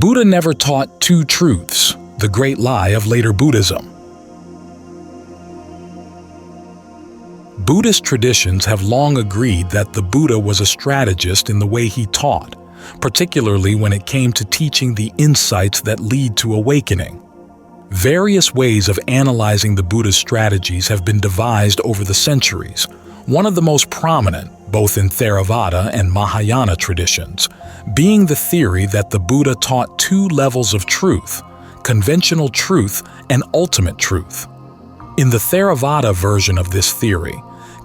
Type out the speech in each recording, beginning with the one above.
Buddha never taught two truths, the great lie of later Buddhism. Buddhist traditions have long agreed that the Buddha was a strategist in the way he taught, particularly when it came to teaching the insights that lead to awakening. Various ways of analyzing the Buddha's strategies have been devised over the centuries, one of the most prominent, both in Theravada and Mahayana traditions, being the theory that the Buddha taught two levels of truth, conventional truth and ultimate truth. In the Theravada version of this theory,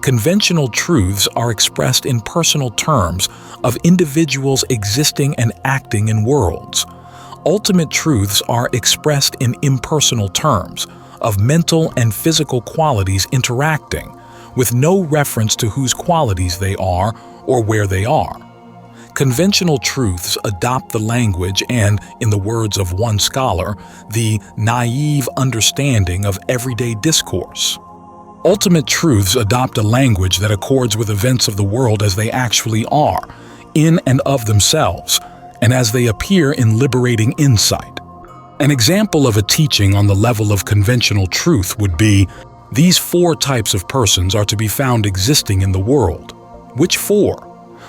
conventional truths are expressed in personal terms of individuals existing and acting in worlds. Ultimate truths are expressed in impersonal terms of mental and physical qualities interacting, with no reference to whose qualities they are or where they are. Conventional truths adopt the language and, in the words of one scholar, the naive understanding of everyday discourse. Ultimate truths adopt a language that accords with events of the world as they actually are, in and of themselves, and as they appear in liberating insight. An example of a teaching on the level of conventional truth would be, these four types of persons are to be found existing in the world. Which four?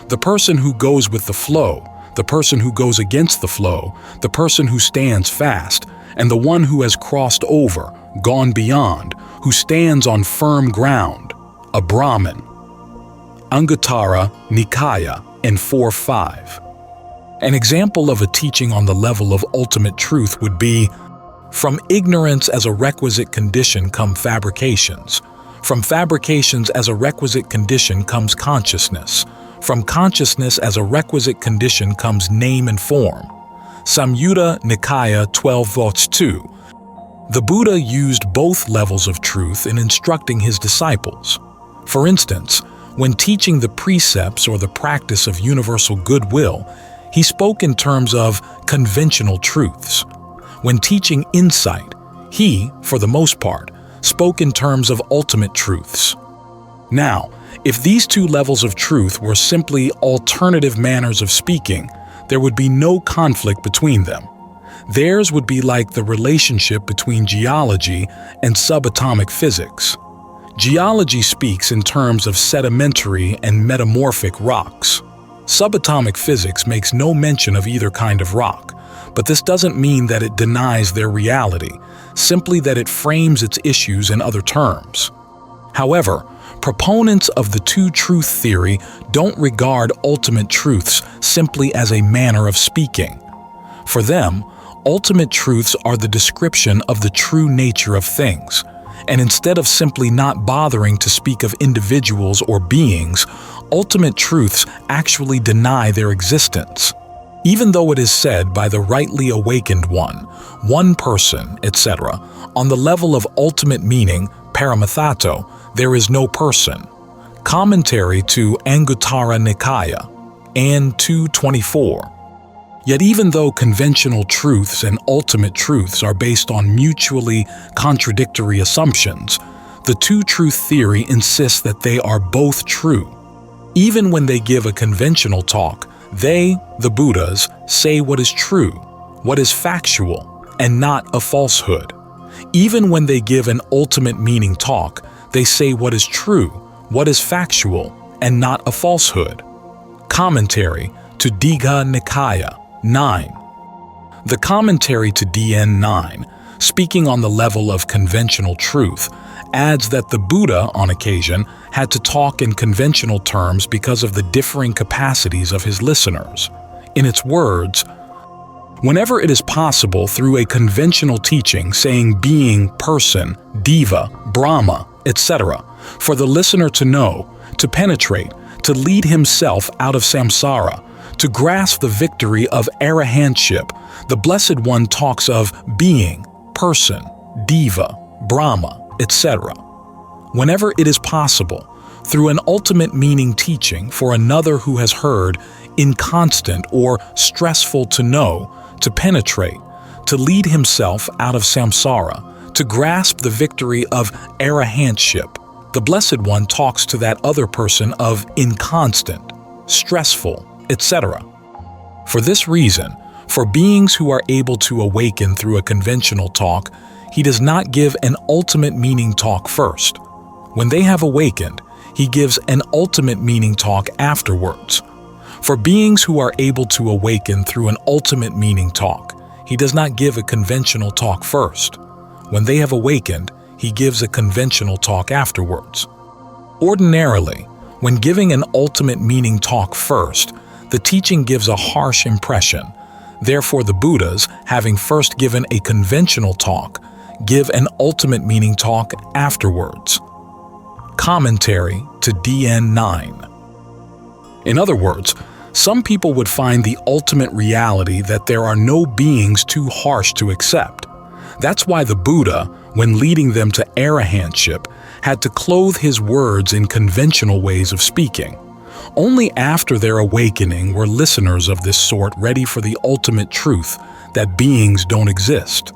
The person who goes with the flow, the person who goes against the flow, the person who stands fast, and the one who has crossed over, gone beyond, who stands on firm ground, a Brahmin. Anguttara Nikaya and 4.5. An example of a teaching on the level of ultimate truth would be, from ignorance as a requisite condition come fabrications. From fabrications as a requisite condition comes consciousness. From consciousness as a requisite condition comes name and form. Samyutta Nikaya 12.2. The Buddha used both levels of truth in instructing his disciples. For instance, when teaching the precepts or the practice of universal goodwill, he spoke in terms of conventional truths. When teaching insight, he, for the most part, spoke in terms of ultimate truths. Now, if these two levels of truth were simply alternative manners of speaking, there would be no conflict between them. Theirs would be like the relationship between geology and subatomic physics. Geology speaks in terms of sedimentary and metamorphic rocks. Subatomic physics makes no mention of either kind of rock, but this doesn't mean that it denies their reality, simply that it frames its issues in other terms. However, proponents of the two-truth theory don't regard ultimate truths simply as a manner of speaking. For them, ultimate truths are the description of the true nature of things, and instead of simply not bothering to speak of individuals or beings, ultimate truths actually deny their existence. Even though it is said by the rightly awakened one person, etc., on the level of ultimate meaning, Paramattha, there is no person. Commentary to Anguttara Nikaya, An 2.24. Yet even though conventional truths and ultimate truths are based on mutually contradictory assumptions, the two-truth theory insists that they are both true. Even when they give a conventional talk, they, the Buddhas, say what is true, what is factual, and not a falsehood. Even when they give an ultimate meaning talk, they say what is true, what is factual, and not a falsehood. Commentary to Digha Nikaya 9. The commentary to DN 9, speaking on the level of conventional truth, adds that the Buddha, on occasion, had to talk in conventional terms because of the differing capacities of his listeners. In its words, whenever it is possible through a conventional teaching saying being, person, diva, Brahma, etc., for the listener to know, to penetrate, to lead himself out of samsara, to grasp the victory of arahantship, the Blessed One talks of being, person, diva, Brahma, etc. Whenever it is possible, through an ultimate meaning teaching for another who has heard, inconstant or stressful to know, to penetrate, to lead himself out of samsara, to grasp the victory of arahantship, the Blessed One talks to that other person of inconstant, stressful, etc. For this reason, For beings who are able to awaken through a conventional talk, he does not give an ultimate meaning talk first. When they have awakened, he gives an ultimate meaning talk afterwards. For beings who are able to awaken through an ultimate meaning talk, he does not give a conventional talk first. When they have awakened, he gives a conventional talk afterwards. Ordinarily, when giving an ultimate meaning talk first, the teaching gives a harsh impression. Therefore, the Buddhas, having first given a conventional talk, give an ultimate meaning talk afterwards. Commentary to DN 9. In other words, some people would find the ultimate reality that there are no beings too harsh to accept. That's why the Buddha, when leading them to arahantship, had to clothe his words in conventional ways of speaking. Only after their awakening were listeners of this sort ready for the ultimate truth that beings don't exist.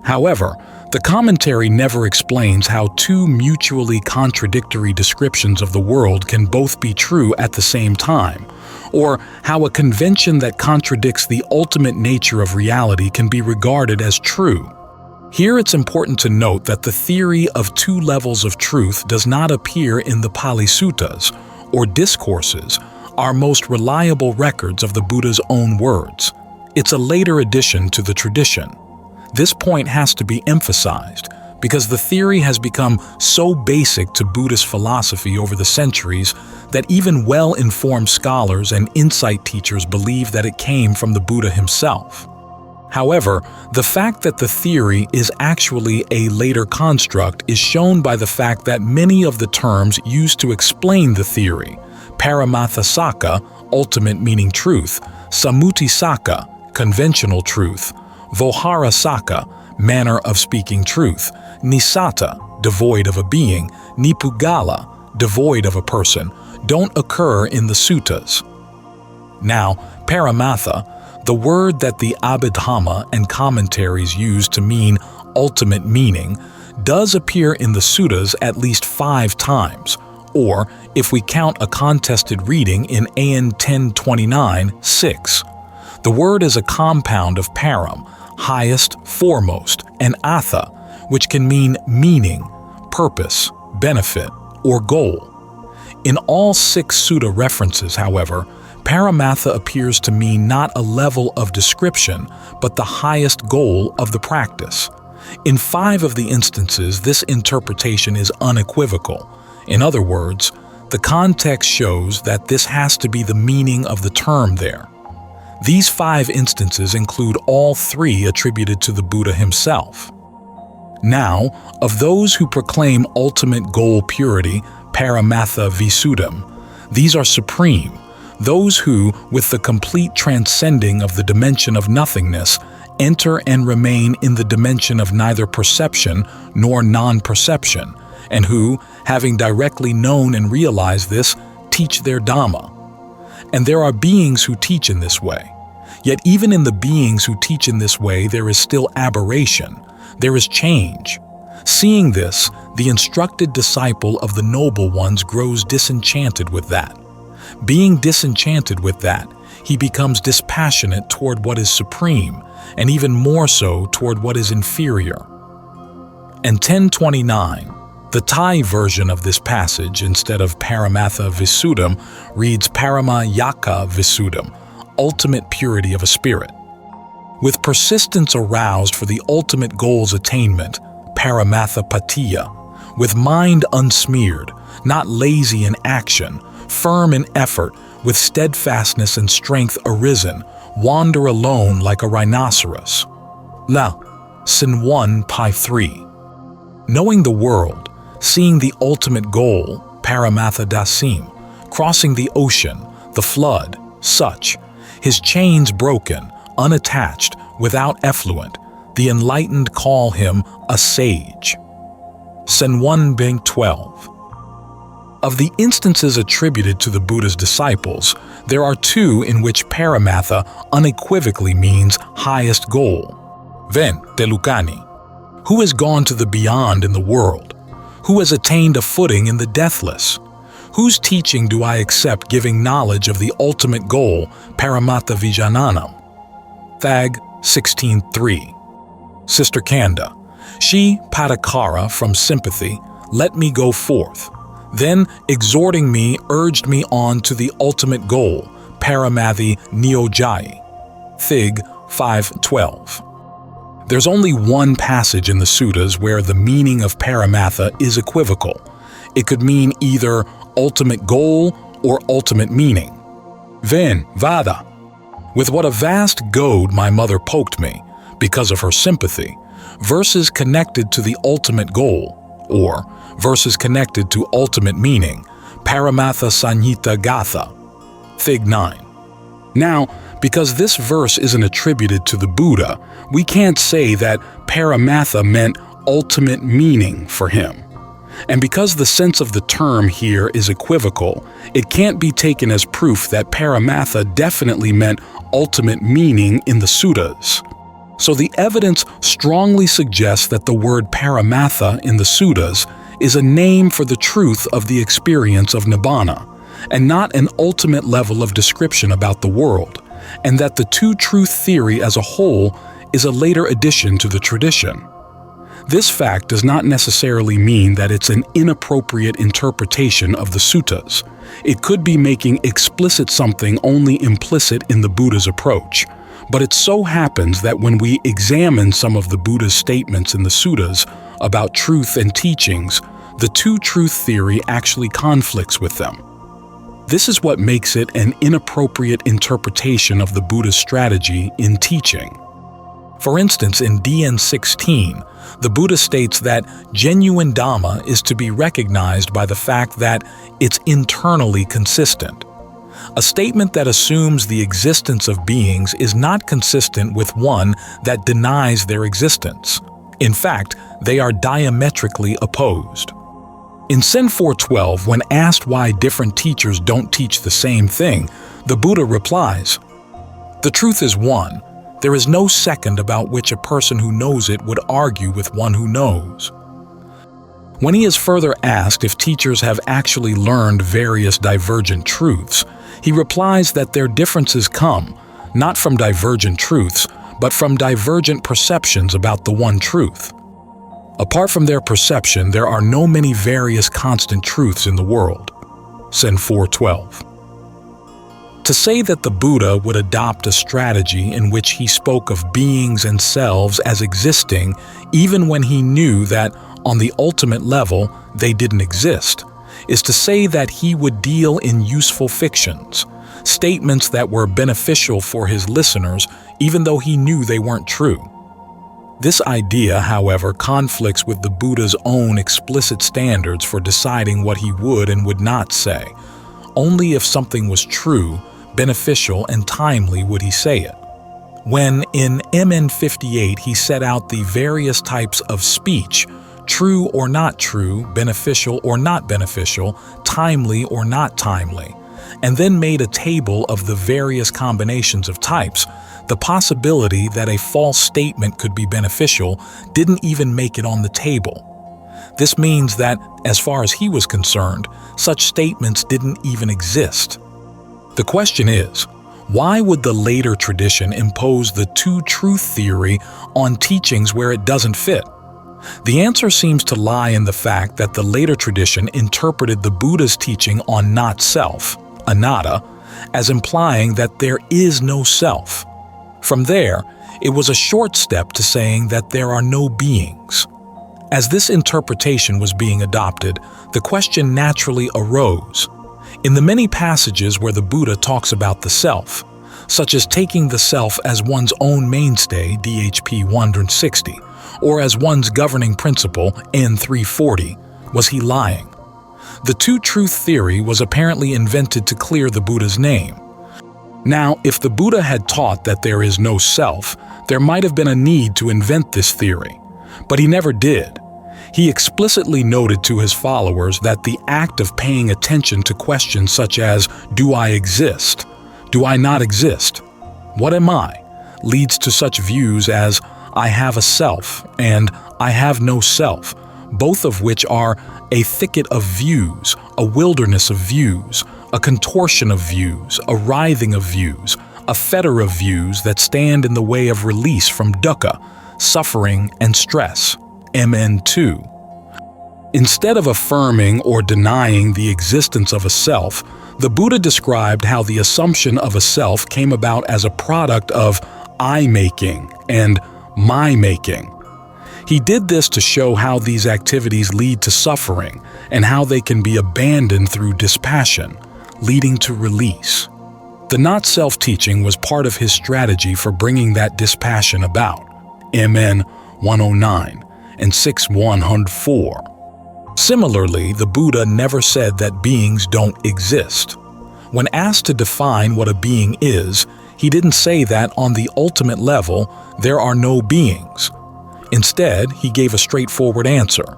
However, the commentary never explains how two mutually contradictory descriptions of the world can both be true at the same time, or how a convention that contradicts the ultimate nature of reality can be regarded as true. Here it's important to note that the theory of two levels of truth does not appear in the Pali Suttas, or discourses, our most reliable records of the Buddha's own words. It's a later addition to the tradition. This point has to be emphasized because the theory has become so basic to Buddhist philosophy over the centuries that even well-informed scholars and insight teachers believe that it came from the Buddha himself. However, the fact that the theory is actually a later construct is shown by the fact that many of the terms used to explain the theory, Paramattha Saka, ultimate meaning truth, Sammuti Saka, conventional truth, Vohara Saka, manner of speaking truth, Nisatta, devoid of a being, Nipugala, devoid of a person, don't occur in the suttas. Now, Paramattha, the word that the Abhidhamma and commentaries use to mean ultimate meaning, does appear in the suttas at least 5 times, or, if we count a contested reading in AN 1029, 6. The word is a compound of param, highest, foremost, and attha, which can mean meaning, purpose, benefit, or goal. In all 6 sutta references, however, Paramattha appears to mean not a level of description, but the highest goal of the practice. In 5 of the instances, this interpretation is unequivocal. In other words, the context shows that this has to be the meaning of the term there. These 5 instances include all 3 attributed to the Buddha himself. Now, of those who proclaim ultimate goal purity, Paramattha Visuddham, these are supreme, those who, with the complete transcending of the dimension of nothingness, enter and remain in the dimension of neither perception nor non-perception, and who, having directly known and realized this, teach their Dhamma. And there are beings who teach in this way. Yet even in the beings who teach in this way, there is still aberration. There is change. Seeing this, the instructed disciple of the noble ones grows disenchanted with that. Being disenchanted with that, he becomes dispassionate toward what is supreme, and even more so toward what is inferior. And 1029, the Thai version of this passage, instead of Paramattha Visuddham, reads Paramayaka Visuddham, ultimate purity of a spirit. With persistence aroused for the ultimate goal's attainment, Paramattha Patiya, with mind unsmeared, not lazy in action, firm in effort, with steadfastness and strength arisen, wander alone like a rhinoceros. La, Sin 1 Pi 3. Knowing the world, seeing the ultimate goal, Paramattha Dasim, crossing the ocean, the flood, such, his chains broken, unattached, without effluent, the enlightened call him a sage. Sin 1 Bing 12. Of the instances attributed to the Buddha's disciples, there are 2 in which Paramattha unequivocally means highest goal. Ven, Telukani. Who has gone to the beyond in the world? Who has attained a footing in the deathless? Whose teaching do I accept giving knowledge of the ultimate goal, Paramattha Vijananam? Thag 16:3. Sister Kanda, she, Patakara, from sympathy, let me go forth. Then, exhorting me, urged me on to the ultimate goal, Paramattha Neojayi. Thig 5:12. There's only one passage in the Suttas where the meaning of Paramattha is equivocal. It could mean either ultimate goal or ultimate meaning. Ven, Vada. With what a vast goad my mother poked me, because of her sympathy, verses connected to the ultimate goal, or verses connected to ultimate meaning, Paramattha Sanyita Gatha. Thig 9. Now, because this verse isn't attributed to the Buddha, we can't say that Paramattha meant ultimate meaning for him. And because the sense of the term here is equivocal, it can't be taken as proof that Paramattha definitely meant ultimate meaning in the Suttas. So the evidence strongly suggests that the word Paramattha in the Suttas is a name for the truth of the experience of Nibbana, and not an ultimate level of description about the world, and that the two-truth theory as a whole is a later addition to the tradition. This fact does not necessarily mean that it's an inappropriate interpretation of the suttas. It could be making explicit something only implicit in the Buddha's approach. But it so happens that when we examine some of the Buddha's statements in the suttas about truth and teachings, the two-truth theory actually conflicts with them. This is what makes it an inappropriate interpretation of the Buddha's strategy in teaching. For instance, in DN 16, the Buddha states that genuine Dhamma is to be recognized by the fact that it's internally consistent. A statement that assumes the existence of beings is not consistent with one that denies their existence. In fact, they are diametrically opposed. In Zen 412, when asked why different teachers don't teach the same thing, the Buddha replies, "The truth is one. There is no second about which a person who knows it would argue with one who knows." When he is further asked if teachers have actually learned various divergent truths, he replies that their differences come, not from divergent truths, but from divergent perceptions about the one truth. Apart from their perception, there are no many various constant truths in the world. Zen 412. To say that the Buddha would adopt a strategy in which he spoke of beings and selves as existing even when he knew that, on the ultimate level, they didn't exist, is to say that he would deal in useful fictions, statements that were beneficial for his listeners even though he knew they weren't true. This idea, however, conflicts with the Buddha's own explicit standards for deciding what he would and would not say. Only if something was true, beneficial, and timely would he say it. When, in MN 58, he set out the various types of speech, true or not true, beneficial or not beneficial, timely or not timely, and then made a table of the various combinations of types, the possibility that a false statement could be beneficial didn't even make it on the table. This means that, as far as he was concerned, such statements didn't even exist. The question is, why would the later tradition impose the two-truth theory on teachings where it doesn't fit? The answer seems to lie in the fact that the later tradition interpreted the Buddha's teaching on not-self, Anattā, as implying that there is no self. From there, it was a short step to saying that there are no beings. As this interpretation was being adopted, the question naturally arose. In the many passages where the Buddha talks about the self, such as taking the self as one's own mainstay, DHP 160, or as one's governing principle, N 340, was he lying? The two-truth theory was apparently invented to clear the Buddha's name. Now, if the Buddha had taught that there is no self, there might have been a need to invent this theory. But he never did. He explicitly noted to his followers that the act of paying attention to questions such as, "Do I exist? Do I not exist? What am I?" leads to such views as, "I have a self" and "I have no self," both of which are a thicket of views, a wilderness of views, a contortion of views, a writhing of views, a fetter of views that stand in the way of release from dukkha, suffering and stress, MN2. Instead of affirming or denying the existence of a self, the Buddha described how the assumption of a self came about as a product of I-making and my-making. He did this to show how these activities lead to suffering and how they can be abandoned through dispassion, leading to release. The not-self teaching was part of his strategy for bringing that dispassion about, MN 109 and 6104. Similarly, the Buddha never said that beings don't exist. When asked to define what a being is, he didn't say that on the ultimate level, there are no beings. Instead, he gave a straightforward answer.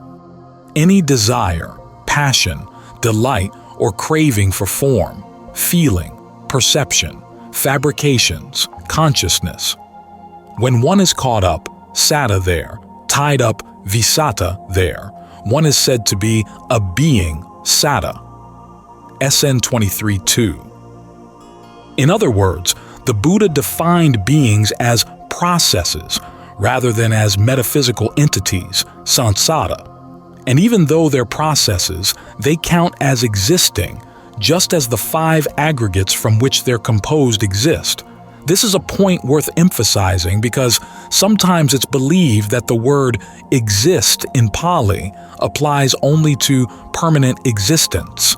Any desire, passion, delight, or craving for form, feeling, perception, fabrications, consciousness. When one is caught up, satta there, tied up, visatta there, one is said to be a being, satta. SN 23-2. In other words, the Buddha defined beings as processes rather than as metaphysical entities, samsara. And even though they're processes, they count as existing, just as the 5 aggregates from which they're composed exist. This is a point worth emphasizing because sometimes it's believed that the word exist in Pali applies only to permanent existence.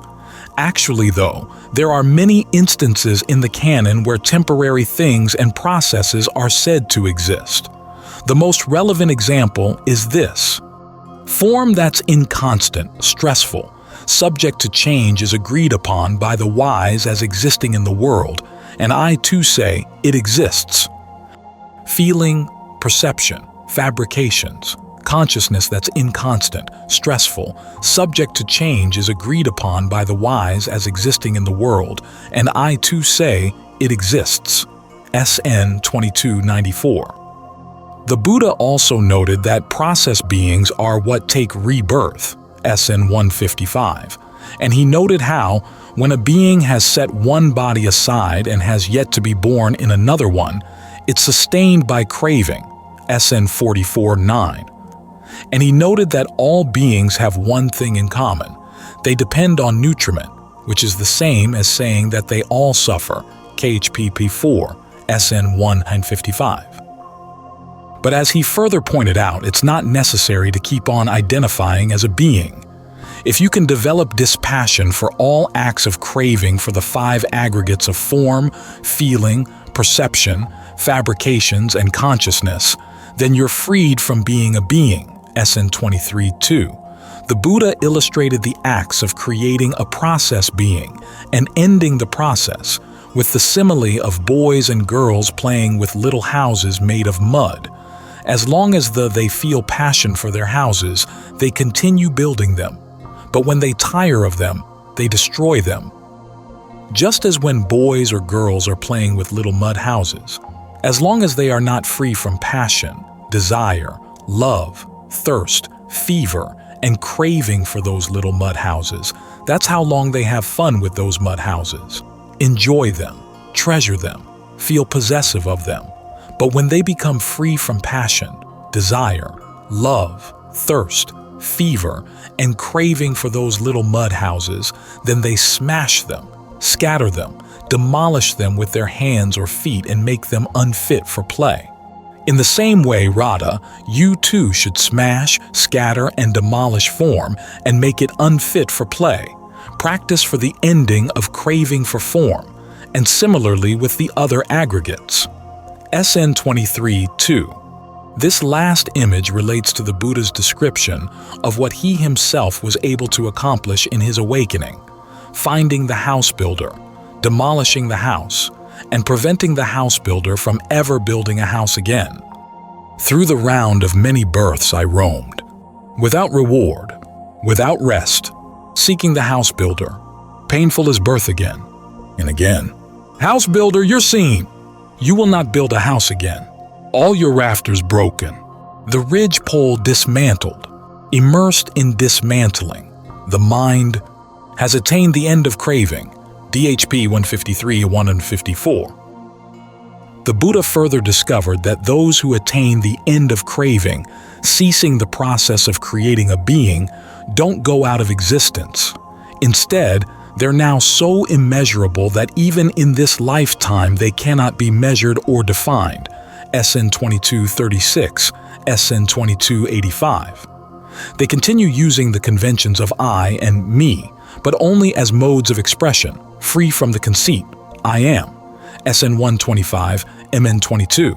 Actually, though, there are many instances in the canon where temporary things and processes are said to exist. The most relevant example is this. Form that's inconstant, stressful, subject to change is agreed upon by the wise as existing in the world, and I too say it exists. Feeling, perception, fabrications, consciousness that's inconstant, stressful, subject to change is agreed upon by the wise as existing in the world, and I too say it exists. SN 2294. The Buddha also noted that process beings are what take rebirth, SN 155, and he noted how, when a being has set one body aside and has yet to be born in another one, it's sustained by craving, SN 44-9. And he noted that all beings have one thing in common. They depend on nutriment, which is the same as saying that they all suffer, KHPP 4, SN 155. But as he further pointed out, it's not necessary to keep on identifying as a being. If you can develop dispassion for all acts of craving for the 5 aggregates of form, feeling, perception, fabrications, and consciousness, then you're freed from being a being, SN 23-2. The Buddha illustrated the acts of creating a process being and ending the process with the simile of boys and girls playing with little houses made of mud. As long as they feel passion for their houses, they continue building them. But when they tire of them, they destroy them. Just as when boys or girls are playing with little mud houses, as long as they are not free from passion, desire, love, thirst, fever, and craving for those little mud houses, that's how long they have fun with those mud houses. Enjoy them, treasure them, feel possessive of them. But when they become free from passion, desire, love, thirst, fever, and craving for those little mud houses, then they smash them, scatter them, demolish them with their hands or feet and make them unfit for play. In the same way, Radha, you too should smash, scatter, and demolish form and make it unfit for play. Practice for the ending of craving for form, and similarly with the other aggregates. SN 23-2. This last image relates to the Buddha's description of what he himself was able to accomplish in his awakening, finding the house builder, demolishing the house, and preventing the house builder from ever building a house again. Through the round of many births I roamed, without reward, without rest, seeking the house builder, painful as birth again and again. House builder, you're seen. You will not build a house again. All your rafters broken, the ridge pole dismantled, immersed in dismantling. The mind has attained the end of craving, DHP 153-154. The Buddha further discovered that those who attain the end of craving, ceasing the process of creating a being, don't go out of existence. Instead, they're now so immeasurable that even in this lifetime they cannot be measured or defined. SN 2236, SN 2285. They continue using the conventions of I and me, but only as modes of expression, free from the conceit, I am. SN 125, MN 22.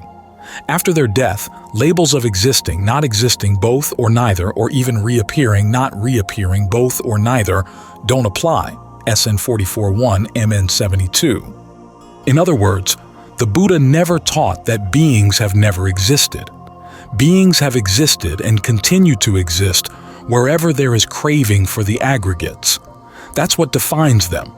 After their death, labels of existing, not existing, both or neither, or even reappearing, not reappearing, both or neither, don't apply. SN 44-1, MN 72. In other words, the Buddha never taught that beings have never existed. Beings have existed and continue to exist wherever there is craving for the aggregates. That's what defines them.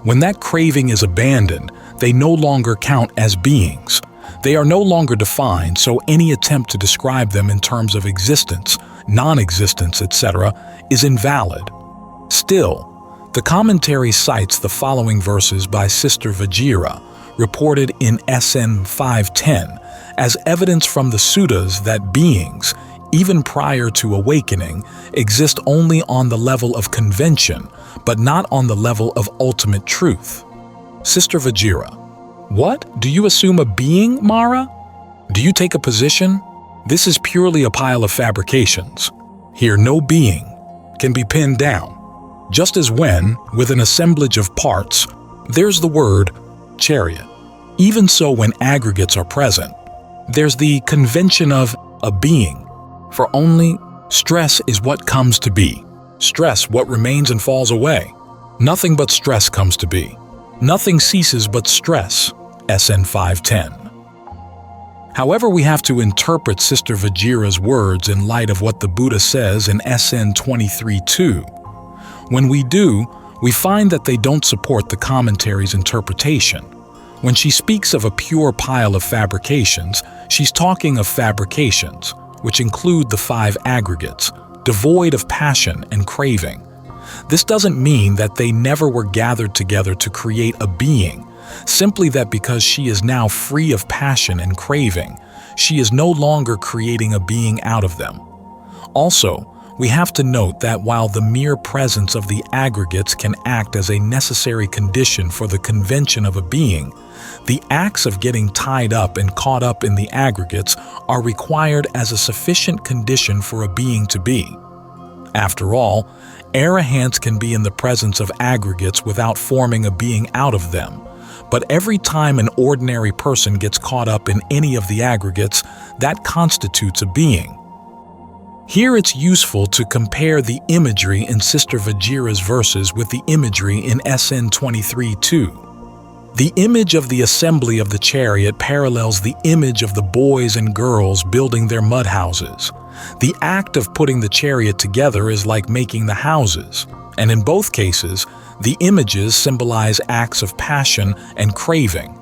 When that craving is abandoned, they no longer count as beings. They are no longer defined, so any attempt to describe them in terms of existence, non-existence, etc., is invalid. Still, the commentary cites the following verses by Sister Vajira, reported in SN 510, as evidence from the Suttas that beings, even prior to awakening, exist only on the level of convention, but not on the level of ultimate truth. Sister Vajira: what? Do you assume a being, Mara? Do you take a position? This is purely a pile of fabrications. Here no being can be pinned down. Just as when, with an assemblage of parts, there's the word chariot. Even so, when aggregates are present, there's the convention of a being. For only stress is what comes to be. Stress what remains and falls away. Nothing but stress comes to be. Nothing ceases but stress. SN 510. However, we have to interpret Sister Vajira's words in light of what the Buddha says in SN 23-2. When we do, we find that they don't support the commentary's interpretation. When she speaks of a pure pile of fabrications, she's talking of fabrications, which include the 5 aggregates, devoid of passion and craving. This doesn't mean that they never were gathered together to create a being, simply that because she is now free of passion and craving, she is no longer creating a being out of them. Also, we have to note that while the mere presence of the aggregates can act as a necessary condition for the convention of a being, the acts of getting tied up and caught up in the aggregates are required as a sufficient condition for a being to be. After all, arahants can be in the presence of aggregates without forming a being out of them. But every time an ordinary person gets caught up in any of the aggregates, that constitutes a being. Here it's useful to compare the imagery in Sister Vajira's verses with the imagery in SN 23-2. The image of the assembly of the chariot parallels the image of the boys and girls building their mud houses. The act of putting the chariot together is like making the houses, and in both cases, the images symbolize acts of passion and craving.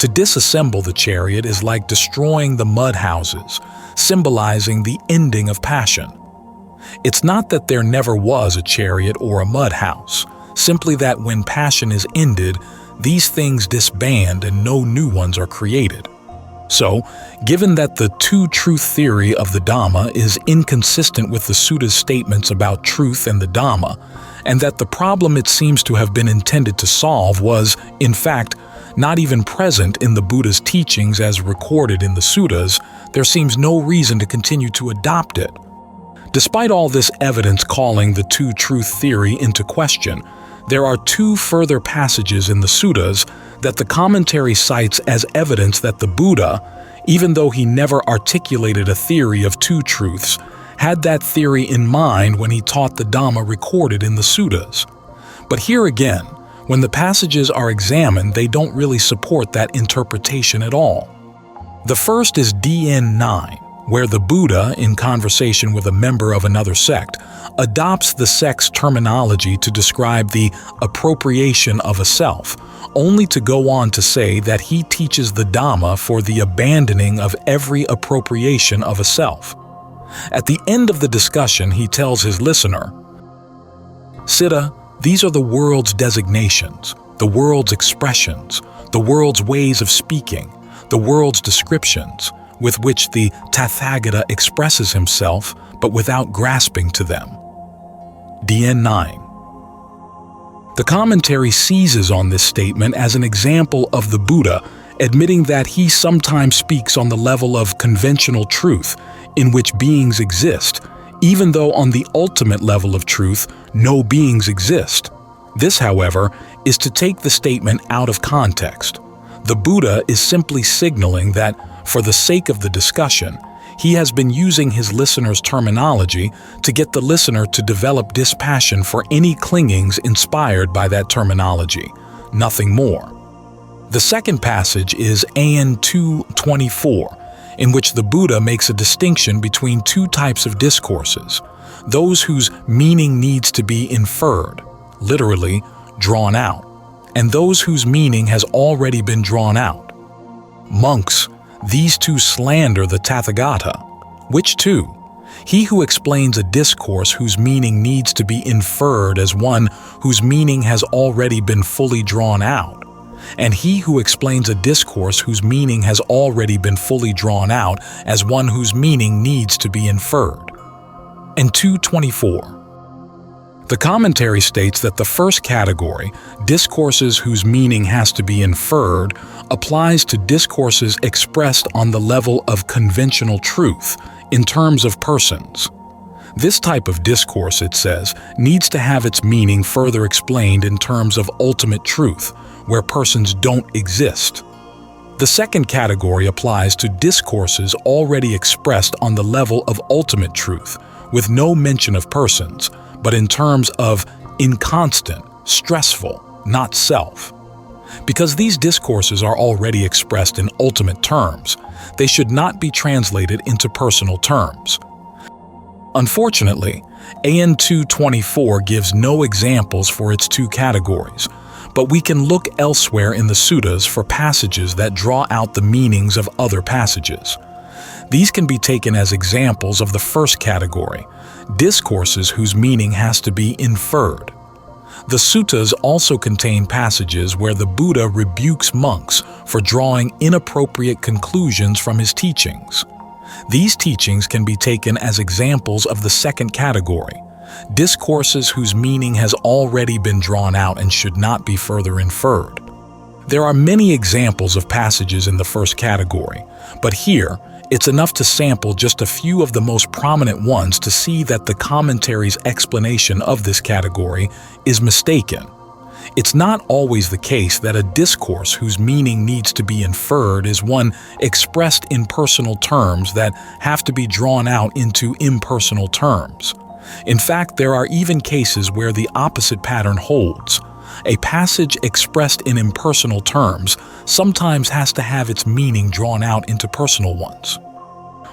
To disassemble the chariot is like destroying the mud houses, symbolizing the ending of passion. It's not that there never was a chariot or a mud house, simply that when passion is ended, these things disband and no new ones are created. So, given that the two-truth theory of the Dhamma is inconsistent with the Suttas' statements about truth and the Dhamma, and that the problem it seems to have been intended to solve was, in fact, not even present in the Buddha's teachings as recorded in the Suttas, there seems no reason to continue to adopt it. Despite all this evidence calling the two-truth theory into question, there are 2 further passages in the Suttas that the commentary cites as evidence that the Buddha, even though he never articulated a theory of 2 truths, had that theory in mind when he taught the Dhamma recorded in the Suttas. But here again, when the passages are examined, they don't really support that interpretation at all. The first is DN 9, where the Buddha, in conversation with a member of another sect, adopts the sect's terminology to describe the appropriation of a self, only to go on to say that he teaches the Dhamma for the abandoning of every appropriation of a self. At the end of the discussion, he tells his listener, "Siddha, these are the world's designations, the world's expressions, the world's ways of speaking, the world's descriptions, with which the Tathagata expresses himself, but without grasping to them. DN 9. The commentary seizes on this statement as an example of the Buddha admitting that he sometimes speaks on the level of conventional truth in which beings exist, even though on the ultimate level of truth no beings exist. This, however, is to take the statement out of context. The Buddha is simply signaling that, for the sake of the discussion, he has been using his listener's terminology to get the listener to develop dispassion for any clingings inspired by that terminology, nothing more. The second passage is AN 224, in which the Buddha makes a distinction between two types of discourses: those whose meaning needs to be inferred, literally drawn out, and those whose meaning has already been drawn out. Monks, these two slander the Tathagata. Which two? He who explains a discourse whose meaning needs to be inferred as one whose meaning has already been fully drawn out, and he who explains a discourse whose meaning has already been fully drawn out as one whose meaning needs to be inferred. And 224. The commentary states that the first category, discourses whose meaning has to be inferred, applies to discourses expressed on the level of conventional truth, in terms of persons. This type of discourse, it says, needs to have its meaning further explained in terms of ultimate truth, where persons don't exist. The second category applies to discourses already expressed on the level of ultimate truth, with no mention of persons, but in terms of inconstant, stressful, not self. Because these discourses are already expressed in ultimate terms, they should not be translated into personal terms. Unfortunately, AN 224 gives no examples for its two categories, but we can look elsewhere in the Suttas for passages that draw out the meanings of other passages. These can be taken as examples of the first category, discourses whose meaning has to be inferred. The Suttas also contain passages where the Buddha rebukes monks for drawing inappropriate conclusions from his teachings. These teachings can be taken as examples of the second category, discourses whose meaning has already been drawn out and should not be further inferred. There are many examples of passages in the first category, but here, it's enough to sample just a few of the most prominent ones to see that the commentary's explanation of this category is mistaken. It's not always the case that a discourse whose meaning needs to be inferred is one expressed in personal terms that have to be drawn out into impersonal terms. In fact, there are even cases where the opposite pattern holds. A passage expressed in impersonal terms sometimes has to have its meaning drawn out into personal ones.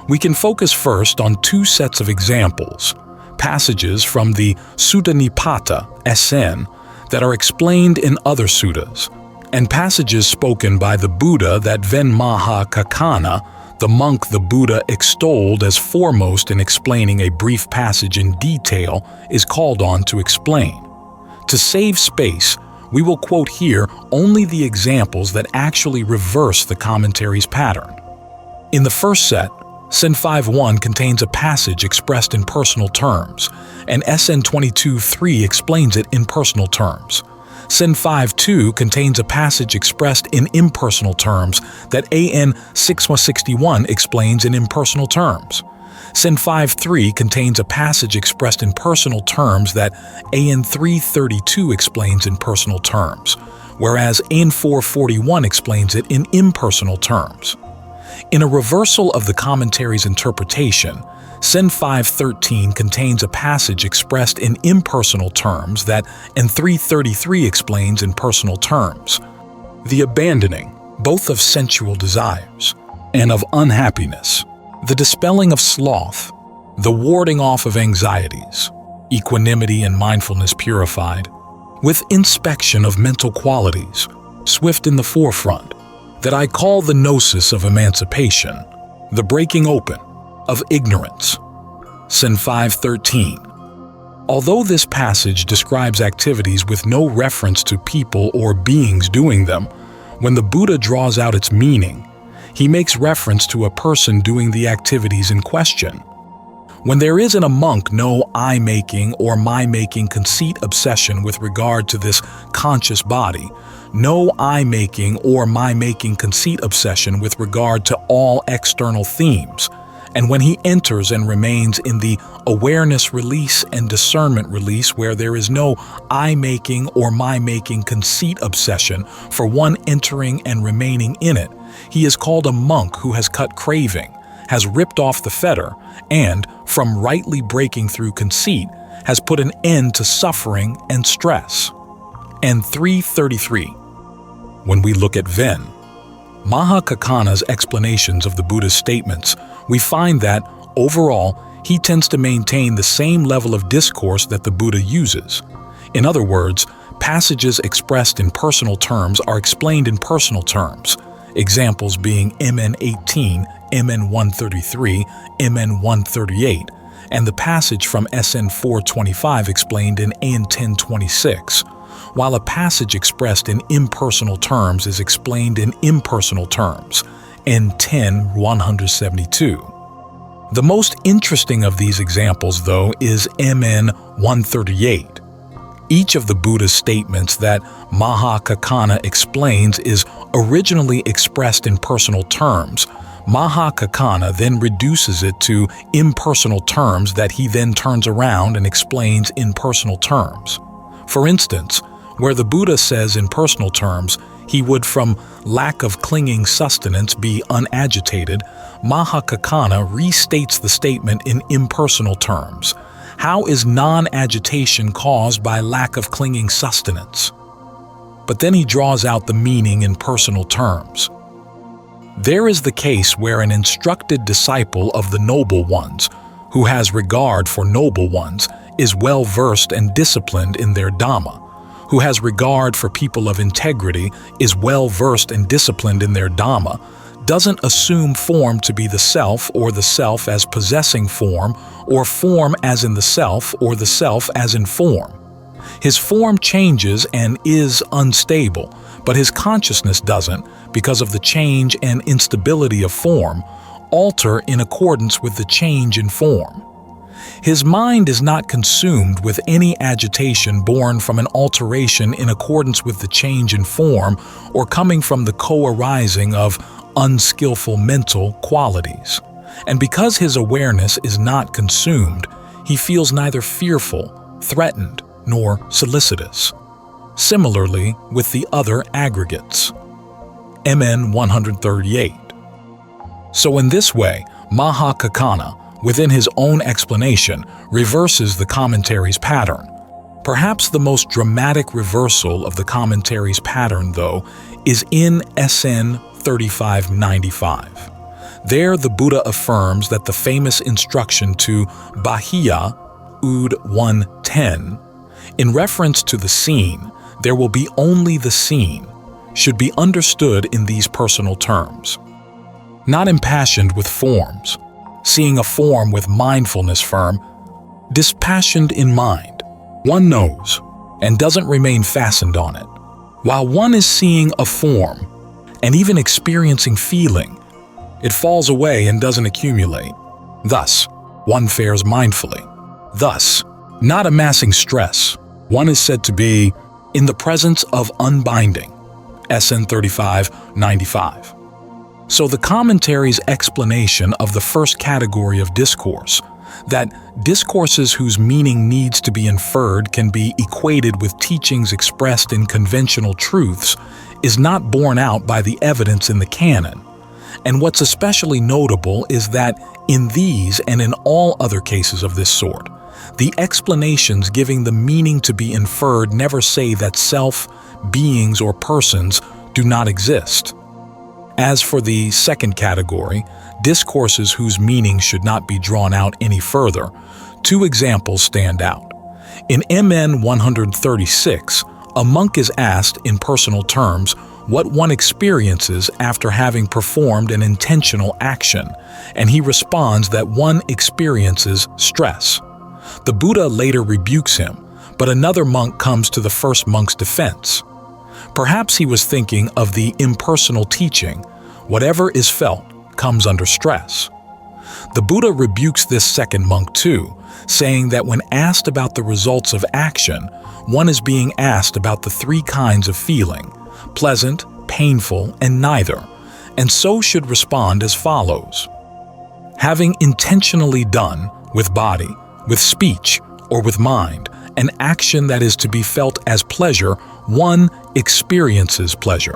We can focus first on two sets of examples, passages from the Sutta Nipata, SN, that are explained in other suttas, and passages spoken by the Buddha that Venmaha Kakana, the monk the Buddha extolled as foremost in explaining a brief passage in detail, is called on to explain. To save space, we will quote here only the examples that actually reverse the commentary's pattern. In the first set, SN 5.1 contains a passage expressed in personal terms, and SN 22.3 explains it in personal terms. SN 5.2 contains a passage expressed in impersonal terms that AN 661 explains in impersonal terms. SN 5.3 contains a passage expressed in personal terms that AN 332 explains in personal terms, whereas AN 441 explains it in impersonal terms. In a reversal of the commentary's interpretation, SN 5.13 contains a passage expressed in impersonal terms that AN 333 explains in personal terms. The abandoning, both of sensual desires and of unhappiness, the dispelling of sloth, the warding off of anxieties, equanimity and mindfulness purified, with inspection of mental qualities, swift in the forefront, that I call the gnosis of emancipation, the breaking open of ignorance. SN 5.13. Although this passage describes activities with no reference to people or beings doing them, when the Buddha draws out its meaning, He makes reference to a person doing the activities in question. When there is in a monk no I-making or my-making conceit obsession with regard to this conscious body, no I-making or my-making conceit obsession with regard to all external themes, and when he enters and remains in the awareness release and discernment release where there is no I-making or my-making conceit obsession for one entering and remaining in it, he is called a monk who has cut craving, has ripped off the fetter, and, from rightly breaking through conceit, has put an end to suffering and stress. And 333. When we look at Ven, Mahakaccana's explanations of the Buddha's statements, we find that, overall, he tends to maintain the same level of discourse that the Buddha uses. In other words, passages expressed in personal terms are explained in personal terms, examples being MN 18, MN 133, MN 138, and the passage from SN 425 explained in AN 1026, while a passage expressed in impersonal terms is explained in impersonal terms, in 10-172. The most interesting of these examples, though, is MN 138. Each of the Buddha's statements that Mahakaccana explains is originally expressed in personal terms. Mahakaccana then reduces it to impersonal terms that he then turns around and explains in personal terms. For instance, where the Buddha says in personal terms he would from lack of clinging sustenance be unagitated, Mahakaccana restates the statement in impersonal terms. How is non-agitation caused by lack of clinging sustenance? But then he draws out the meaning in personal terms. There is the case where an instructed disciple of the noble ones, who has regard for noble ones, is well versed and disciplined in their Dhamma, who has regard for people of integrity, is well versed and disciplined in their Dhamma, doesn't assume form to be the self or the self as possessing form, or form as in the self or the self as in form. His form changes and is unstable, but his consciousness doesn't, because of the change and instability of form, alter in accordance with the change in form. His mind is not consumed with any agitation born from an alteration in accordance with the change in form or coming from the co-arising of unskillful mental qualities. And because his awareness is not consumed, he feels neither fearful, threatened, nor solicitous. Similarly with the other aggregates. MN 138. So in this way, Mahakaccana, within his own explanation, reverses the commentary's pattern. Perhaps the most dramatic reversal of the commentary's pattern, though, is in SN 3595. There the Buddha affirms that the famous instruction to Bahiya, Ud 110, in reference to the seen, there will be only the seen, should be understood in these personal terms. Not impassioned with forms, seeing a form with mindfulness firm, dispassioned in mind, one knows, and doesn't remain fastened on it. While one is seeing a form, and even experiencing feeling, it falls away and doesn't accumulate. Thus, one fares mindfully. Thus, not amassing stress, one is said to be in the presence of unbinding. SN 3595. So the commentary's explanation of the first category of discourse, that discourses whose meaning needs to be inferred can be equated with teachings expressed in conventional truths, is not borne out by the evidence in the canon. And what's especially notable is that in these and in all other cases of this sort, the explanations giving the meaning to be inferred never say that self, beings, or persons do not exist. As for the second category, discourses whose meaning should not be drawn out any further, two examples stand out. In MN 136, a monk is asked in personal terms what one experiences after having performed an intentional action, and he responds that one experiences stress. The Buddha later rebukes him, but another monk comes to the first monk's defense. Perhaps he was thinking of the impersonal teaching, Whatever is felt comes under stress. The Buddha rebukes this second monk too, saying that when asked about the results of action, one is being asked about the three kinds of feeling: pleasant, painful, and neither, and so should respond as follows. Having intentionally done, with body, with speech, or with mind, an action that is to be felt as pleasure, one experiences pleasure.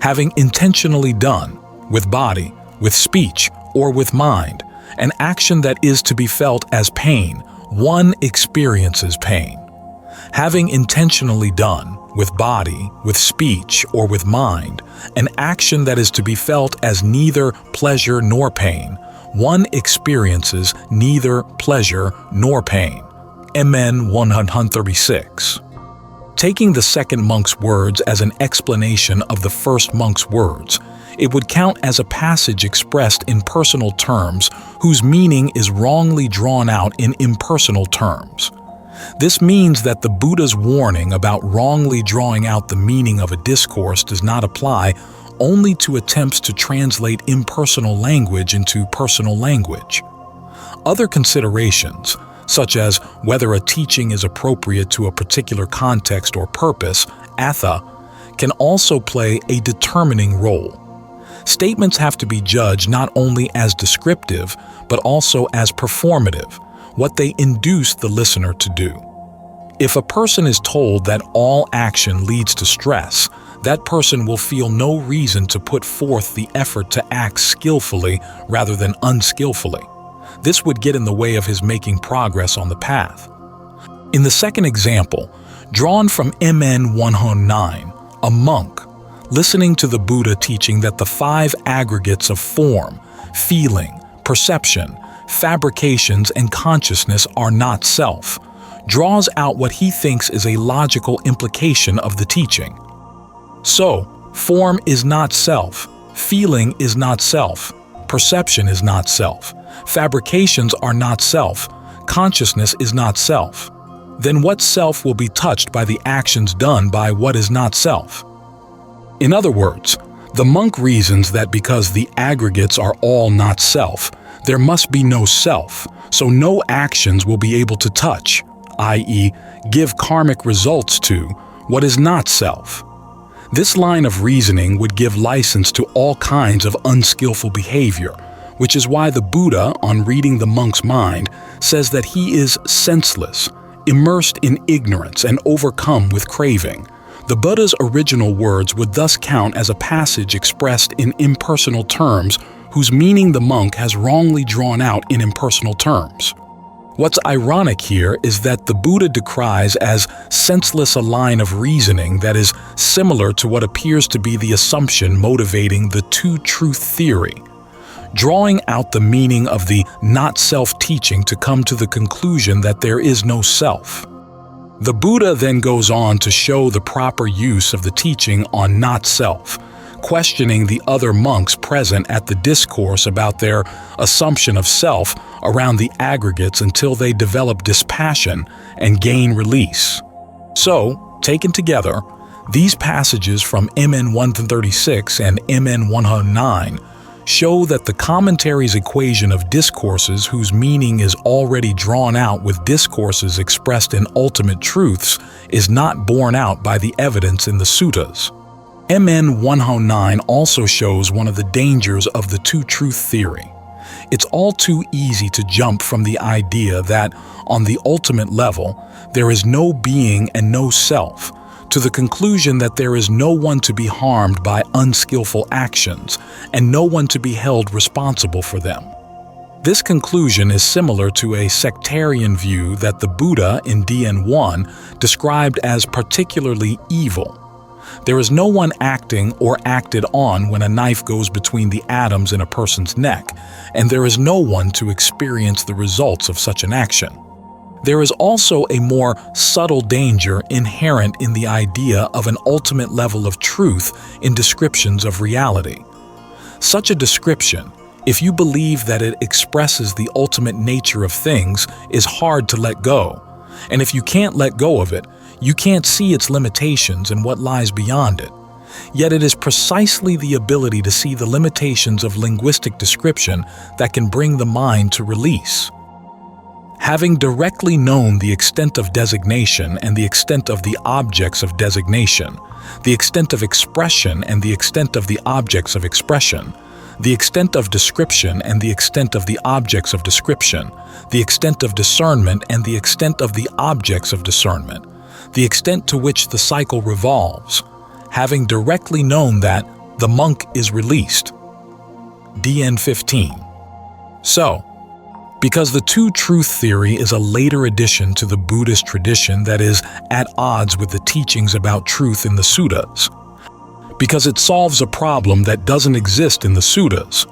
Having intentionally done, with body, with speech, or with mind, an action that is to be felt as pain, one experiences pain. Having intentionally done, with body, with speech, or with mind, an action that is to be felt as neither pleasure nor pain, one experiences neither pleasure nor pain. MN 136. Taking the second monk's words as an explanation of the first monk's words, it would count as a passage expressed in personal terms whose meaning is wrongly drawn out in impersonal terms. This means that the Buddha's warning about wrongly drawing out the meaning of a discourse does not apply only to attempts to translate impersonal language into personal language. Other considerations, such as whether a teaching is appropriate to a particular context or purpose, Anattā, can also play a determining role. Statements have to be judged not only as descriptive, but also as performative, what they induce the listener to do. If a person is told that all action leads to stress, that person will feel no reason to put forth the effort to act skillfully rather than unskillfully. This would get in the way of his making progress on the path. In the second example, drawn from MN 109, a monk, listening to the Buddha teaching that the five aggregates of form, feeling, perception, fabrications, and consciousness are not self, draws out what he thinks is a logical implication of the teaching. So, form is not self, feeling is not self, perception is not self, fabrications are not self, consciousness is not self. Then what self will be touched by the actions done by what is not self? In other words, the monk reasons that because the aggregates are all not self, there must be no self, so no actions will be able to touch, i.e., give karmic results to, what is not self. This line of reasoning would give license to all kinds of unskillful behavior, which is why the Buddha, on reading the monk's mind, says that he is senseless, immersed in ignorance and overcome with craving. The Buddha's original words would thus count as a passage expressed in impersonal terms whose meaning the monk has wrongly drawn out in impersonal terms. What's ironic here is that the Buddha decries as senseless a line of reasoning that is similar to what appears to be the assumption motivating the two-truth theory, drawing out the meaning of the not-self teaching to come to the conclusion that there is no self. The Buddha then goes on to show the proper use of the teaching on not-self, questioning the other monks present at the discourse about their assumption of self around the aggregates until they develop dispassion and gain release. So, taken together, these passages from MN 136 and MN 109 show that the commentaries' equation of discourses whose meaning is already drawn out with discourses expressed in ultimate truths is not borne out by the evidence in the Suttas. MN 109 also shows one of the dangers of the two-truth theory. It's all too easy to jump from the idea that, on the ultimate level, there is no being and no self, to the conclusion that there is no one to be harmed by unskillful actions and no one to be held responsible for them. This conclusion is similar to a sectarian view that the Buddha in DN 1 described as particularly evil. There is no one acting or acted on when a knife goes between the atoms in a person's neck, and there is no one to experience the results of such an action. There is also a more subtle danger inherent in the idea of an ultimate level of truth in descriptions of reality. Such a description, if you believe that it expresses the ultimate nature of things, is hard to let go, and if you can't let go of it, you can't see its limitations and what lies beyond it. Yet it is precisely the ability to see the limitations of linguistic description that can bring the mind to release. Having directly known the extent of designation and the extent of the objects of designation, the extent of expression and the extent of the objects of expression, the extent of description and the extent of the objects of description, the extent of discernment and the extent of the objects of discernment, the extent to which the cycle revolves, having directly known that, the monk is released. DN 15. So, because the two-truth theory is a later addition to the Buddhist tradition that is at odds with the teachings about truth in the Suttas, because it solves a problem that doesn't exist in the Suttas,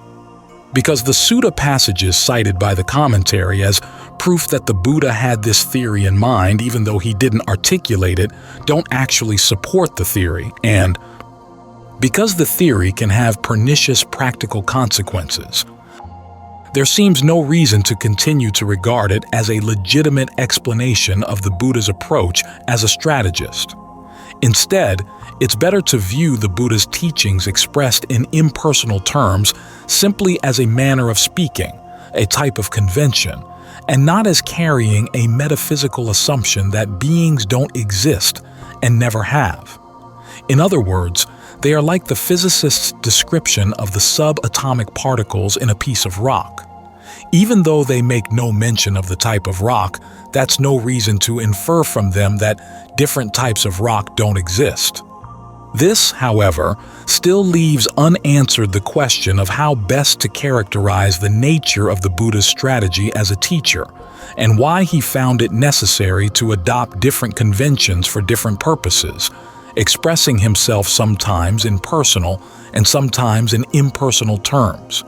because the Sutta passages cited by the commentary as proof that the Buddha had this theory in mind even though he didn't articulate it don't actually support the theory, and because the theory can have pernicious practical consequences, there seems no reason to continue to regard it as a legitimate explanation of the Buddha's approach as a strategist. Instead, it's better to view the Buddha's teachings expressed in impersonal terms simply as a manner of speaking, a type of convention, and not as carrying a metaphysical assumption that beings don't exist and never have. In other words, they are like the physicist's description of the subatomic particles in a piece of rock. Even though they make no mention of the type of rock, that's no reason to infer from them that different types of rock don't exist. This, however, still leaves unanswered the question of how best to characterize the nature of the Buddha's strategy as a teacher, and why he found it necessary to adopt different conventions for different purposes, expressing himself sometimes in personal and sometimes in impersonal terms.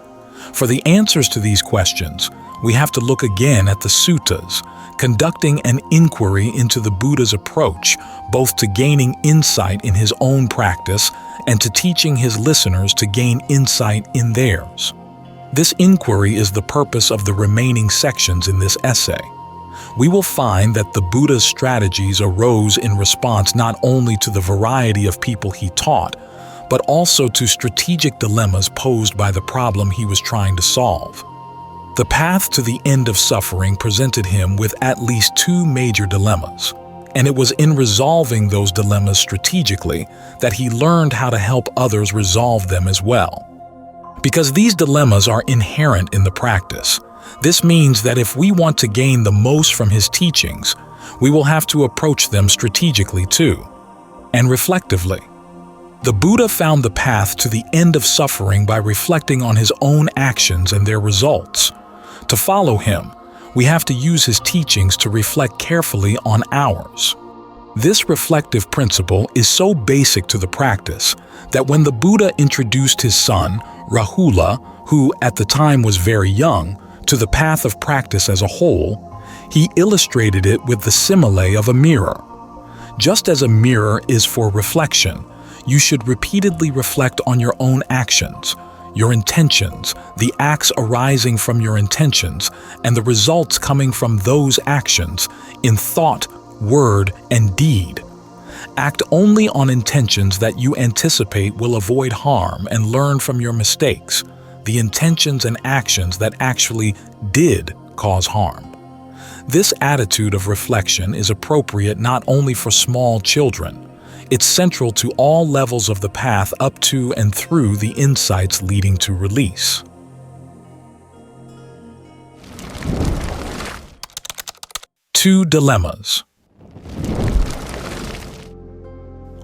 For the answers to these questions, we have to look again at the Suttas, conducting an inquiry into the Buddha's approach, both to gaining insight in his own practice and to teaching his listeners to gain insight in theirs. This inquiry is the purpose of the remaining sections in this essay. We will find that the Buddha's strategies arose in response not only to the variety of people he taught, but also to strategic dilemmas posed by the problem he was trying to solve. The path to the end of suffering presented him with at least two major dilemmas, and it was in resolving those dilemmas strategically that he learned how to help others resolve them as well. Because these dilemmas are inherent in the practice, this means that if we want to gain the most from his teachings, we will have to approach them strategically too, and reflectively. The Buddha found the path to the end of suffering by reflecting on his own actions and their results. To follow him, we have to use his teachings to reflect carefully on ours. This reflective principle is so basic to the practice that when the Buddha introduced his son, Rahula, who at the time was very young, to the path of practice as a whole, he illustrated it with the simile of a mirror. Just as a mirror is for reflection, you should repeatedly reflect on your own actions, your intentions, the acts arising from your intentions, and the results coming from those actions in thought, word, and deed. Act only on intentions that you anticipate will avoid harm and learn from your mistakes, the intentions and actions that actually did cause harm. This attitude of reflection is appropriate not only for small children. It's central to all levels of the path up to and through the insights leading to release. Two dilemmas.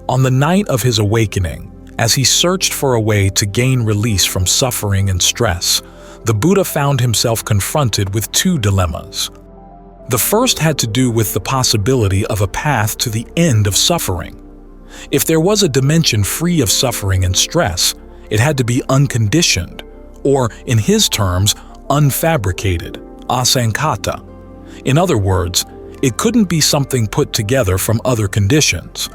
On the night of his awakening, as he searched for a way to gain release from suffering and stress, the Buddha found himself confronted with two dilemmas. The first had to do with the possibility of a path to the end of suffering. If there was a dimension free of suffering and stress, it had to be unconditioned, or in his terms, unfabricated, asankata. In other words, it couldn't be something put together from other conditions.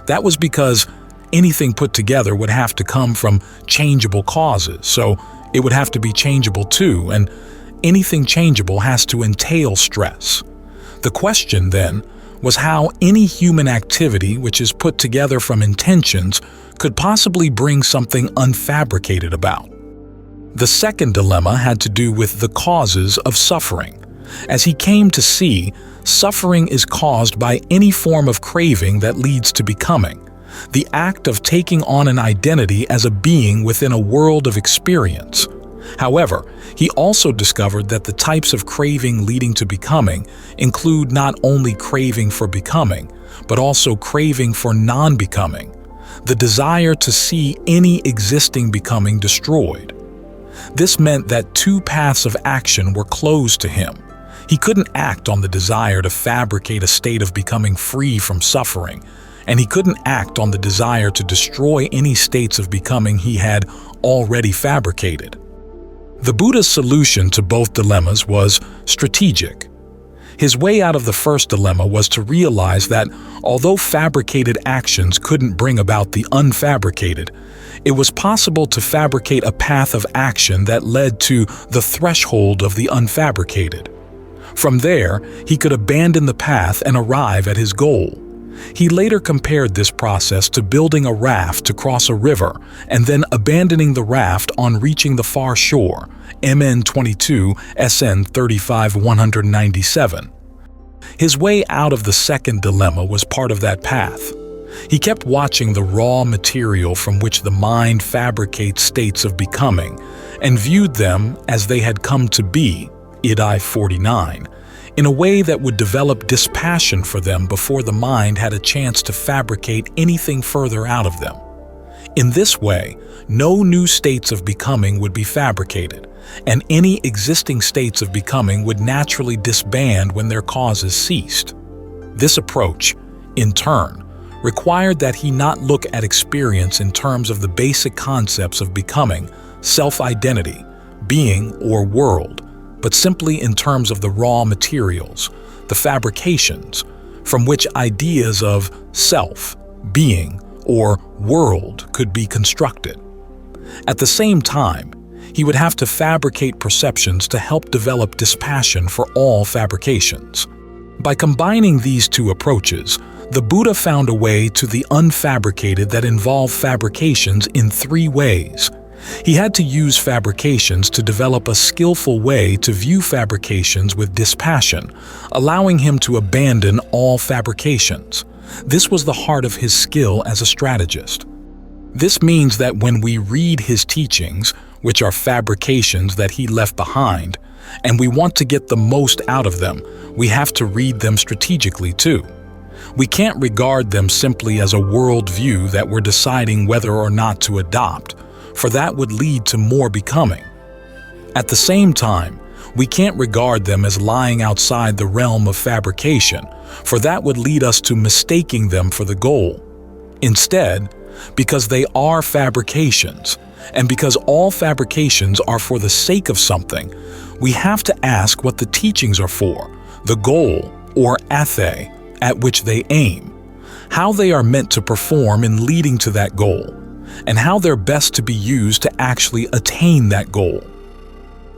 That was because anything put together would have to come from changeable causes, so it would have to be changeable too, and anything changeable has to entail stress. The question then was how any human activity which is put together from intentions could possibly bring something unfabricated about. The second dilemma had to do with the causes of suffering. As he came to see, suffering is caused by any form of craving that leads to becoming, the act of taking on an identity as a being within a world of experience. However, he also discovered that the types of craving leading to becoming include not only craving for becoming, but also craving for non-becoming, the desire to see any existing becoming destroyed. This meant that two paths of action were closed to him. He couldn't act on the desire to fabricate a state of becoming free from suffering, and he couldn't act on the desire to destroy any states of becoming he had already fabricated. The Buddha's solution to both dilemmas was strategic. His way out of the first dilemma was to realize that although fabricated actions couldn't bring about the unfabricated, it was possible to fabricate a path of action that led to the threshold of the unfabricated. From there, he could abandon the path and arrive at his goal. He later compared this process to building a raft to cross a river and then abandoning the raft on reaching the far shore, MN 22, SN 35-197. His way out of the second dilemma was part of that path. He kept watching the raw material from which the mind fabricates states of becoming and viewed them as they had come to be, Id 49, in a way that would develop dispassion for them before the mind had a chance to fabricate anything further out of them. In this way, no new states of becoming would be fabricated, and any existing states of becoming would naturally disband when their causes ceased. This approach, in turn, required that he not look at experience in terms of the basic concepts of becoming, self-identity, being, or world, but simply in terms of the raw materials, the fabrications, from which ideas of self, being, or world could be constructed. At the same time, he would have to fabricate perceptions to help develop dispassion for all fabrications. By combining these two approaches, the Buddha found a way to the unfabricated that involved fabrications in three ways. He had to use fabrications to develop a skillful way to view fabrications with dispassion, allowing him to abandon all fabrications. This was the heart of his skill as a strategist. This means that when we read his teachings, which are fabrications that he left behind, and we want to get the most out of them, we have to read them strategically too. We can't regard them simply as a worldview that we're deciding whether or not to adopt, for that would lead to more becoming. At the same time, we can't regard them as lying outside the realm of fabrication, for that would lead us to mistaking them for the goal. Instead, because they are fabrications, and because all fabrications are for the sake of something, we have to ask what the teachings are for, the goal, or athe, at which they aim, how they are meant to perform in leading to that goal, and how they're best to be used to actually attain that goal.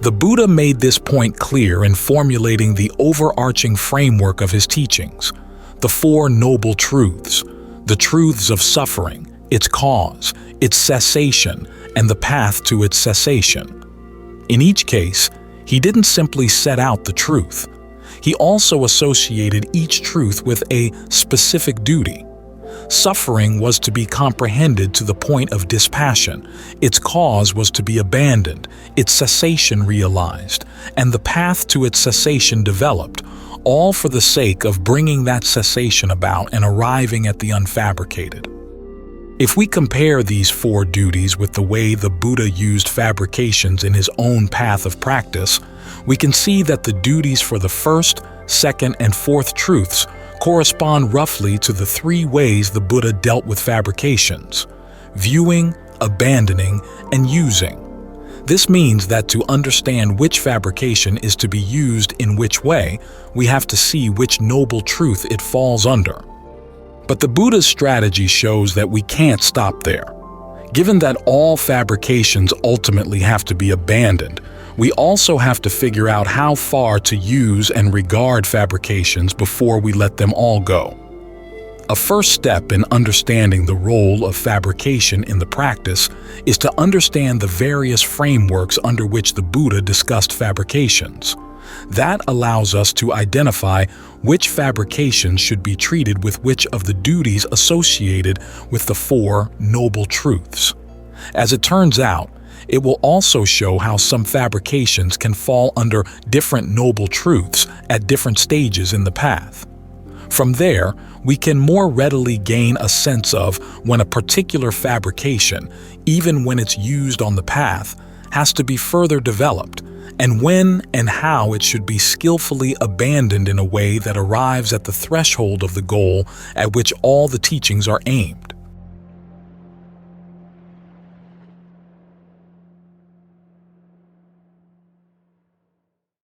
The Buddha made this point clear in formulating the overarching framework of his teachings, the Four Noble Truths, the truths of suffering, its cause, its cessation, and the path to its cessation. In each case, he didn't simply set out the truth. He also associated each truth with a specific duty. Suffering was to be comprehended to the point of dispassion, its cause was to be abandoned, its cessation realized, and the path to its cessation developed, all for the sake of bringing that cessation about and arriving at the unfabricated. If we compare these four duties with the way the Buddha used fabrications in his own path of practice, we can see that the duties for the first, second, and fourth truths correspond roughly to the three ways the Buddha dealt with fabrications: viewing, abandoning, and using. This means that to understand which fabrication is to be used in which way, we have to see which noble truth it falls under. But the Buddha's strategy shows that we can't stop there. Given that all fabrications ultimately have to be abandoned, We also have to figure out how far to use and regard fabrications before we let them all go. A first step in understanding the role of fabrication in the practice is to understand the various frameworks under which the Buddha discussed fabrications. That allows us to identify which fabrications should be treated with which of the duties associated with the Four Noble Truths. As it turns out, it will also show how some fabrications can fall under different noble truths at different stages in the path. From there, we can more readily gain a sense of when a particular fabrication, even when it's used on the path, has to be further developed, and when and how it should be skillfully abandoned in a way that arrives at the threshold of the goal at which all the teachings are aimed.